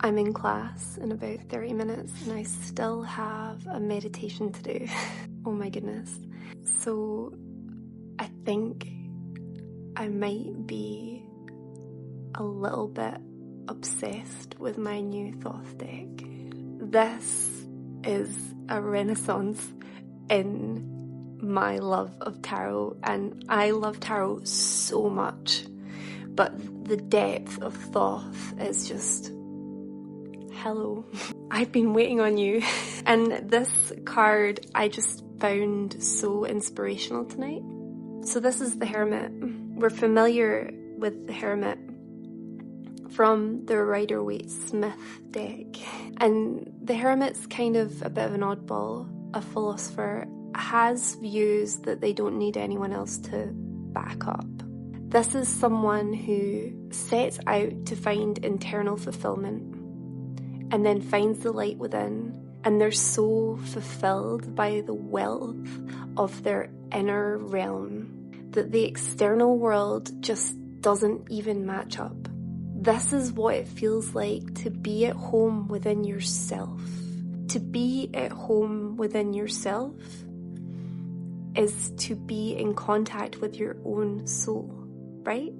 I'm in class in about 30 minutes and I still have a meditation to do. Oh my goodness. So I think I might be a little bit obsessed with my new Thoth deck. This is a renaissance in my love of tarot, and I love tarot so much, but the depth of Thoth is just, hello. I've been waiting on you. And this card I just found so inspirational tonight. So this is the Hermit. We're familiar with the Hermit from the Rider-Waite-Smith deck. And the Hermit's kind of a bit of an oddball, a philosopher, has views that they don't need anyone else to back up. This is someone who sets out to find internal fulfillment and then finds the light within, and they're so fulfilled by the wealth of their inner realm that the external world just doesn't even match up. This is what it feels like to be at home within yourself. To be at home within yourself is to be in contact with your own soul, right?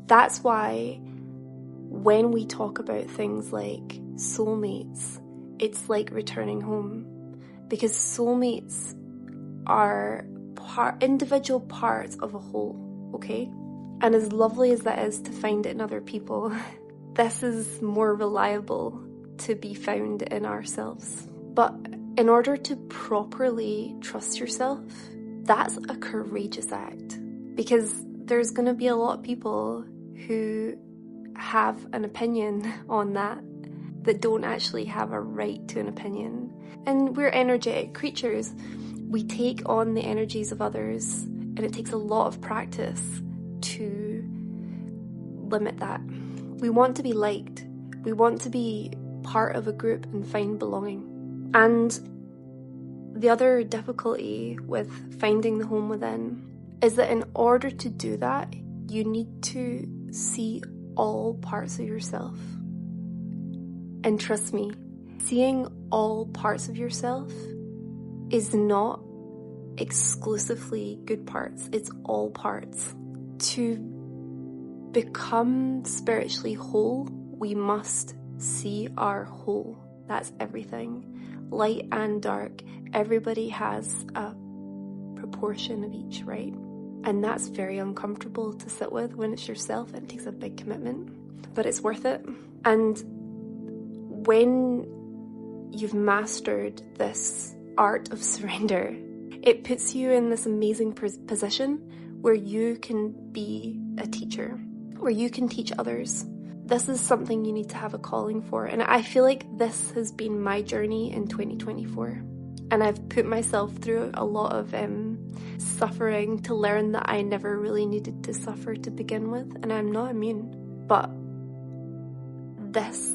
That's why when we talk about things like soulmates, it's like returning home, because soulmates are individual parts of a whole, okay? And as lovely as that is to find it in other people, this is more reliable to be found in ourselves. But in order to properly trust yourself, that's a courageous act, because there's going to be a lot of people who have an opinion on that don't actually have a right to an opinion. And we're energetic creatures. We take on the energies of others, and it takes a lot of practice to limit that. We want to be liked. We want to be part of a group and find belonging. And the other difficulty with finding the home within is that in order to do that, you need to see all parts of yourself. And trust me, seeing all parts of yourself is not exclusively good parts, it's all parts. To become spiritually whole, we must see our whole. That's everything. Light and dark. Everybody has a proportion of each, right? And that's very uncomfortable to sit with when it's yourself, and it takes a big commitment, but it's worth it. And when you've mastered this art of surrender, it puts you in this amazing position where you can be a teacher, where you can teach others. This is something you need to have a calling for. And I feel like this has been my journey in 2024. And I've put myself through a lot of suffering to learn that I never really needed to suffer to begin with. And I'm not immune. But this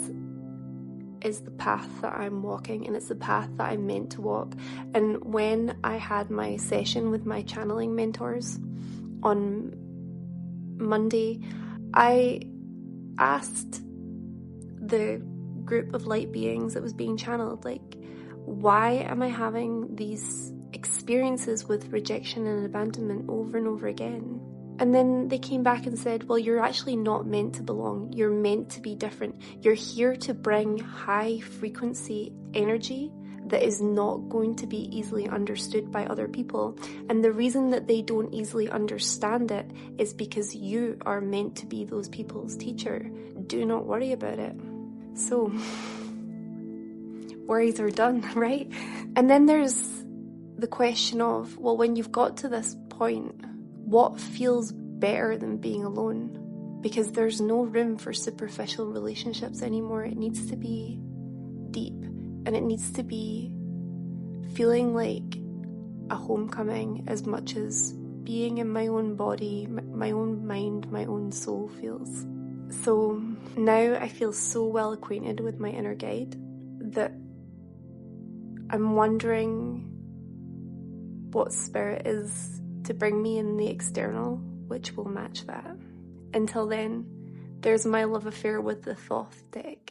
is the path that I'm walking, and it's the path that I'm meant to walk. And when I had my session with my channeling mentors on Monday, I asked the group of light beings that was being channeled, like, why am I having these experiences with rejection and abandonment over and over again? And then they came back and said, well, you're actually not meant to belong. You're meant to be different. You're here to bring high frequency energy that is not going to be easily understood by other people. And the reason that they don't easily understand it is because you are meant to be those people's teacher. Do not worry about it. So, worries are done, right? And then there's the question of, well, when you've got to this point, what feels better than being alone? Because there's no room for superficial relationships anymore. It needs to be deep, and it needs to be feeling like a homecoming as much as being in my own body, my own mind, my own soul feels. So now I feel so well acquainted with my inner guide that I'm wondering what spirit is to bring me in the external, which will match that. Until then, there's my love affair with the Thoth deck.